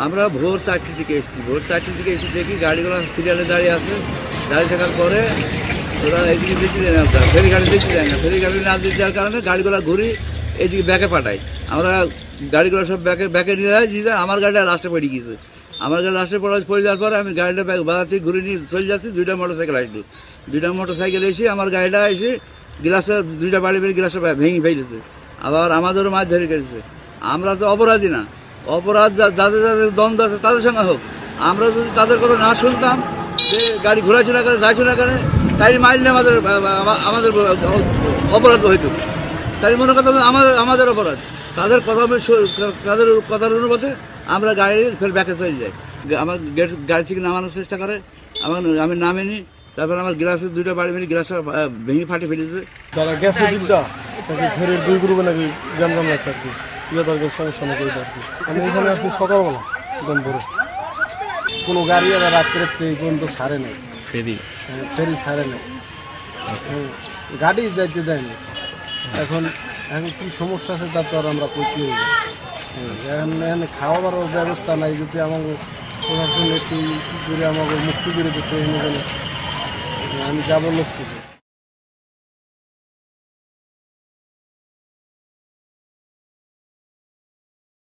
আমরা ভোর 4টে থেকে এসেছি, ভোর 4টে থেকে এসে দেখি গাড়িগুলো সিরিয়ালে দাঁড়িয়ে আছে। দাঁড়িয়ে থাকার পরে ওরা এইদিকে দেখতে দেয় না, ফেরি গাড়ি দেখতে দেয় না। ফেরি গাড়ি না দিতে দেওয়ার কারণে গাড়িগুলো ঘুরি এইদিকে ব্যাকে পাঠাই। আমরা গাড়িগুলো সব ব্যাকে নিয়ে যায়। আমার গাড়িটা লাস্টে পড়ে গিয়েছে। আমার গাড়ি লাস্টে পড়ে যাওয়ার পরে আমি গাড়িটা বাজার থেকে ঘুরে নিয়ে চলে যাচ্ছি। 2টা মোটরসাইকেল আসলো। 2টা মোটরসাইকেল এসে আমার গাড়িটা এসে গ্লাসটা 2টা বাড়ি বেরিয়ে গ্লাসটা ভেঙে ফেলেছে। আবার আমাদেরও মাছ ধরে গেছে। আমরা তো অপরাধী না, অপরাধ যাদের যাদের দ্বন্দ্ব আছে তাদের সঙ্গে হোক। আমরা যদি তাদের কথা না শুনতাম, যে গাড়ি ঘোরাচুরা করে যাইচুরা করে, তাই মাইলে আমাদের অপরাধ হইত। তাই মনে কথা আমাদের অপরাধ। তাদের কথার অনুপাতে আমরা গাড়ি ফের ব্যাকে চলে যাই। আমার গাড়ি থেকে নামানোর চেষ্টা করে, আমি নামিনি। তারপর আমার গ্লাসের 2টা বাড়ি বেরিয়ে গ্লাসটা ভেঙে ফাটে ফেলেছে। যারা গ্যাসের দিকটা ফেরের 2 গ্রুপে নাকি জামজাম লাগছে আর কি, তাদের সমস্যা নাকি আর কি। আমি এখানে আসছি সকালবেলা একদম ভোরে, কোনো গাড়ি আবার রাত্রে এই পর্যন্ত ছাড়ে নাই, ফেরি ছাড়ে নাই, গাড়ি যাইতে দেয়নি। এখন কি সমস্যা আছে তার তো আর আমরা করতে হবে। এখানে খাওয়াবার ব্যবস্থা নাই, যদি আমাকে প্রশাসন একটু করে আমাকে মুক্তি করে দিতে, আমি যাবো লোক থেকে।